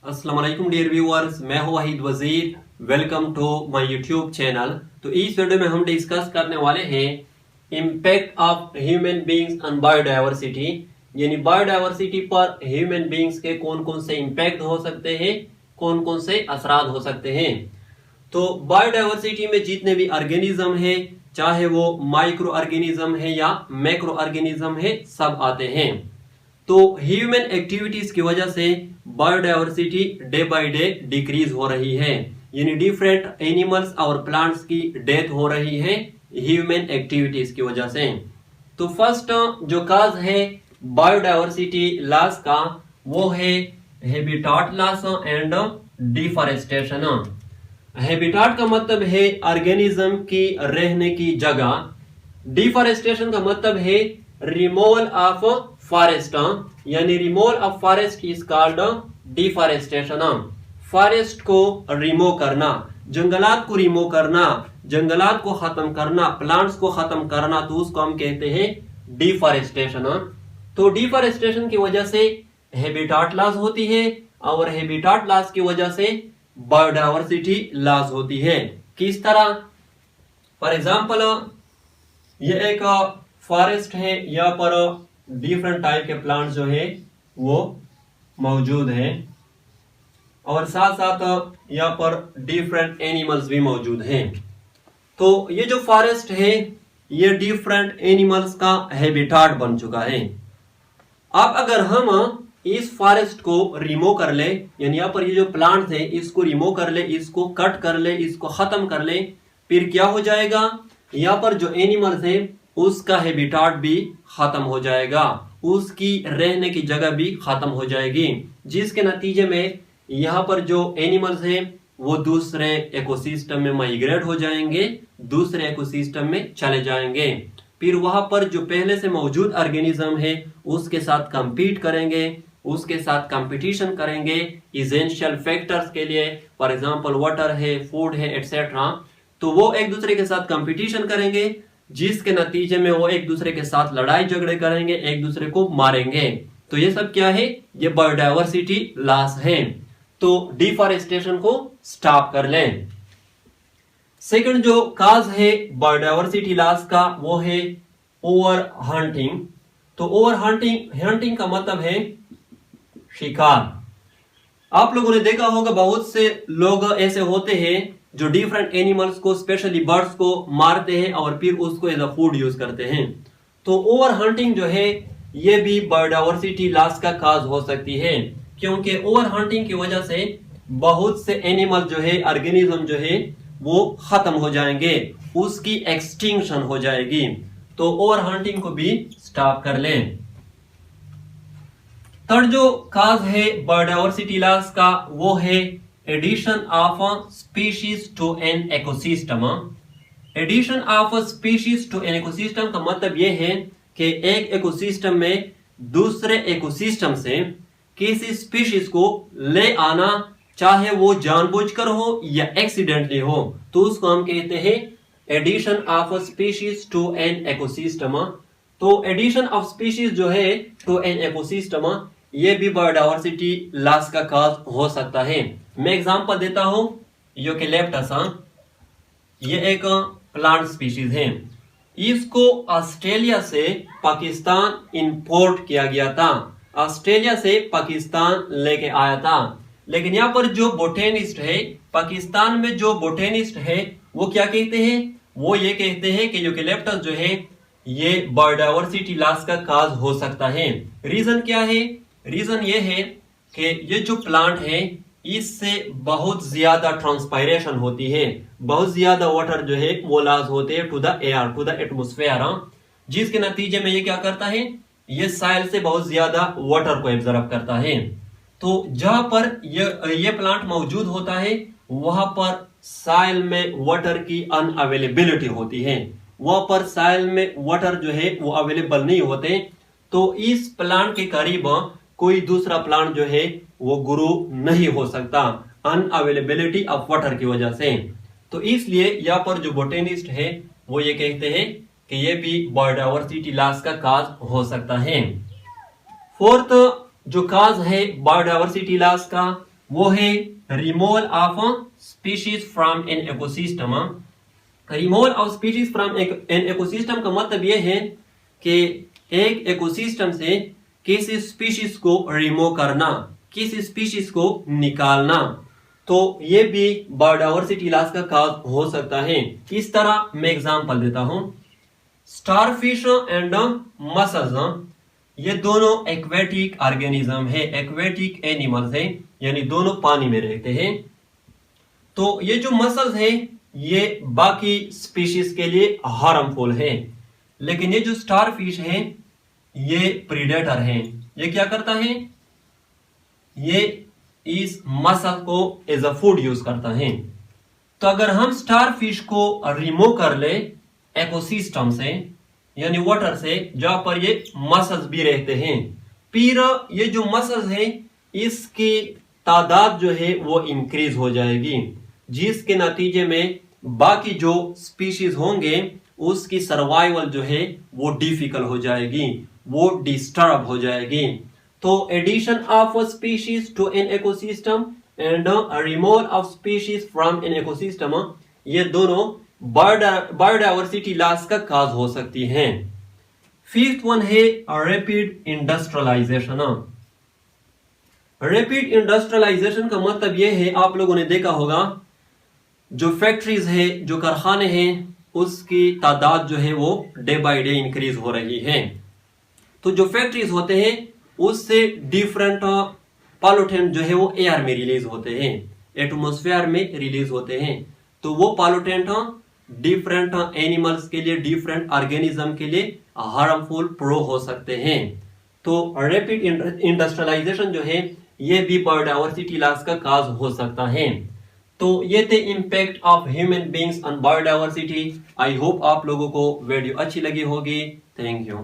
अस्सलाम वालेकुम dear viewers, मैं हूं Waheed Wazir. Welcome to my YouTube channel. तो इस वीडियो में हम डिस्कस करने वाले हैं impact of human beings on biodiversity, यानी बायोडायवर्सिटी पर ह्यूमन बीइंग्स के कौन कौन से इम्पैक्ट हो सकते हैं, कौन कौन से असरात हो सकते हैं। तो बायोडायवर्सिटी में जितने भी ऑर्गेनिज्म है, चाहे वो माइक्रो ऑर्गेनिज्म है या मैक्रो ऑर्गेनिज्म है, सब आते हैं। तो ह्यूमन एक्टिविटीज की वजह से biodiversity day by day decrease हो रही है, यानी डिफरेंट एनिमल्स और प्लांट्स की डेथ हो रही है ह्यूमन एक्टिविटीज की वजह से। तो फर्स्ट जो काज है बायोडायवर्सिटी लॉस का, वो है habitat loss and deforestation. Habitat का मतलब है ऑर्गेनिज्म की रहने की जगह। डिफॉरेस्टेशन का मतलब है रिमूवल ऑफ फॉरेस्ट, यानी removal of forest is called deforestation. Forest को रिमूव करना, जंगलात को रिमूव करना, जंगलात को खत्म करना, प्लांट्स को खत्म करना, तो उसको हम कहते हैं डिफॉरेस्टेशन। तो डिफॉरेस्टेशन की वजह से हैबिटाट लॉस होती है और हैबिटाट लॉस की वजह से बायोडायवर्सिटी लॉस होती है। किस तरह? फॉर एग्जांपल, ये एक फॉरेस्ट है, यहाँ पर डिफरेंट टाइप के प्लांट्स जो है वो मौजूद है और साथ साथ यहाँ पर डिफरेंट एनिमल्स भी मौजूद हैं। तो ये जो फॉरेस्ट है ये डिफरेंट एनिमल्स का हैबिटाट बन चुका है। अब अगर हम इस फॉरेस्ट को रिमूव कर ले, यानी यहाँ पर ये जो प्लांट्स है इसको रिमूव कर ले, इसको कट कर ले, इसको खत्म कर ले, फिर क्या हो जाएगा? यहाँ पर जो एनिमल्स है उसका हैबिटाट भी खत्म हो जाएगा, उसकी रहने की जगह भी खत्म हो जाएगी, जिसके नतीजे में यहाँ पर जो एनिमल्स है वो दूसरे इकोसिस्टम में माइग्रेट हो जाएंगे, दूसरे इकोसिस्टम में चले जाएंगे। फिर वहां पर जो पहले से मौजूद ऑर्गेनिज्म है उसके साथ कंपीट करेंगे, उसके साथ कंपटीशन करेंगे इसेंशियल फैक्टर्स के लिए, फॉर एग्जांपल वाटर है, फूड है, एटसेट्रा। तो वो एक दूसरे के साथ कंपटीशन करेंगे, जिसके नतीजे में वो एक दूसरे के साथ लड़ाई झगड़े करेंगे, एक दूसरे को मारेंगे। तो ये सब क्या है? ये बायोडायवर्सिटी लॉस है। तो डिफॉरेस्टेशन को स्टॉप कर लें। सेकंड जो काज है बायोडायवर्सिटी लॉस का, वो है ओवर हंटिंग। तो ओवर हंटिंग का मतलब है शिकार। आप लोगों ने देखा होगा बहुत से लोग ऐसे होते हैं जो डिफरेंट एनिमल्स को, स्पेशली बर्ड्स को मारते हैं और फिर उसको एज अ फूड यूज करते हैं। तो ओवर हंटिंग जो है ये भी बायोडायवर्सिटी लॉस का काज हो सकती है, क्योंकि ओवर हंटिंग की वजह से बहुत से एनिमल जो है, ऑर्गेनिज्म जो है वो खत्म हो जाएंगे, उसकी एक्सटिंक्शन हो जाएगी। तो ओवर हंटिंग को भी स्टॉप कर लें। थर्ड जो काज है बायोडायवर्सिटी लॉस का, वो है addition of species to an ecosystem. Addition of species to an ecosystem का मतलब यह है कि एक इकोसिस्टम में दूसरे इकोसिस्टम से किसी स्पीशीज को ले आना, चाहे वो जानबूझकर हो या एक्सीडेंटली हो, तो उसको हम कहते हैं addition of species to an ecosystem. तो एडिशन ऑफ स्पीशीज जो है टू एन इकोसिस्टम, ये भी बायोडायवर्सिटी लॉस का काज हो सकता है। मैं एग्जांपल देता हूं, यूकेलिप्टस, ये एक प्लांट स्पीशीज है। इसको ऑस्ट्रेलिया से पाकिस्तान इंपोर्ट किया गया था, ऑस्ट्रेलिया से पाकिस्तान लेके आया था। लेकिन यहाँ पर जो बोटेनिस्ट है, पाकिस्तान में जो बोटेनिस्ट है, वो क्या कहते हैं? वो ये कहते हैं कि यूकेलिप्टस जो है ये बायोडायवर्सिटी लॉस का काज हो सकता है। रीजन क्या है? रीजन ये है कि ये जो प्लांट है इससे बहुत ज्यादा ट्रांसपायरेशन होती है, बहुत ज्यादा वाटर जो है वो लॉस होते हैं to the air, to the atmosphere, जिसके नतीजे में ये क्या करता है? ये साइल से बहुत ज्यादा वाटर को एब्जॉर्ब करता है। तो जहां पर ये प्लांट मौजूद होता है वहां पर साइल में वाटर की अनअवेलेबिलिटी होती है, वहां पर साइल में वाटर जो है वो अवेलेबल नहीं होते। तो इस प्लांट के करीब कोई दूसरा प्लांट जो है वो ग्रो नहीं हो सकता, अनअवेलेबिलिटी ऑफ वाटर की वजह से। तो इसलिए यहाँ पर जो बोटेनिस्ट है वो ये कहते हैं कि ये भी बायोडायवर्सिटी लॉस का काज हो सकता है। फोर्थ जो काज है बायोडायवर्सिटी लॉस का वो है removal of species from an ecosystem. Removal of species from an ecosystem का मतलब ये है कि एक इकोसिस्टम से किसी स्पीशीज को रिमूव करना, किसी स्पीशीज को निकालना। तो ये भी बायोडायवर्सिटी लॉस का काज हो सकता है। इस तरह मैं एग्जांपल देता हूं, स्टारफिश एंड मसल्स, ये दोनों एक्वेटिक ऑर्गेनिज्म है, एक्वेटिक एनिमल्स है, यानी दोनों पानी में रहते हैं। तो ये जो मसल्स है ये बाकी स्पीशीज के लिए हार्मफुल है, लेकिन ये जो स्टारफिश है ये प्रीडेटर है। ये क्या करता है, ये इस मसल को एज अ फूड यूज करता है। तो अगर हम स्टारफिश को रिमूव कर ले इकोसिस्टम से, यानी वाटर से, जहां पर ये मसल्स भी रहते हैं, फिर ये जो मसल्स है इसकी तादाद जो है वो इंक्रीज हो जाएगी, जिसके नतीजे में बाकी जो स्पीशीज होंगे उसकी सर्वाइवल जो है वो डिफिकल्ट हो जाएगी, वो डिस्टर्ब हो जाएगी। तो addition of species to an ecosystem and removal of species from an ecosystem, ये दोनों बायोडायवर्सिटी लॉस का काज हो सकती हैं। फिफ्थ वन है रैपिड इंडस्ट्रियलाइजेशन। रैपिड इंडस्ट्रियलाइजेशन का मतलब यह है, आप लोगों ने देखा होगा जो फैक्ट्रीज है, जो कारखाने हैं, उसकी तादाद जो है वो डे बाय डे इंक्रीज हो रही है। तो जो फैक्ट्रीज होते हैं उससे डिफरेंट पॉल्यूटेंट जो है वो एयर में रिलीज होते हैं, एटमॉस्फेयर में रिलीज होते हैं। तो वो पॉल्यूटेंट डिफरेंट एनिमल्स के लिए, डिफरेंट ऑर्गेनिज्म के लिए हार्मफुल प्रो हो सकते हैं। तो रैपिड इंडस्ट्रियलाइजेशन जो है ये भी बायोडायवर्सिटी लॉस का काज हो सकता है। तो ये थे impact of human beings on biodiversity. I hope आप लोगों को वीडियो अच्छी लगी होगी। Thank you.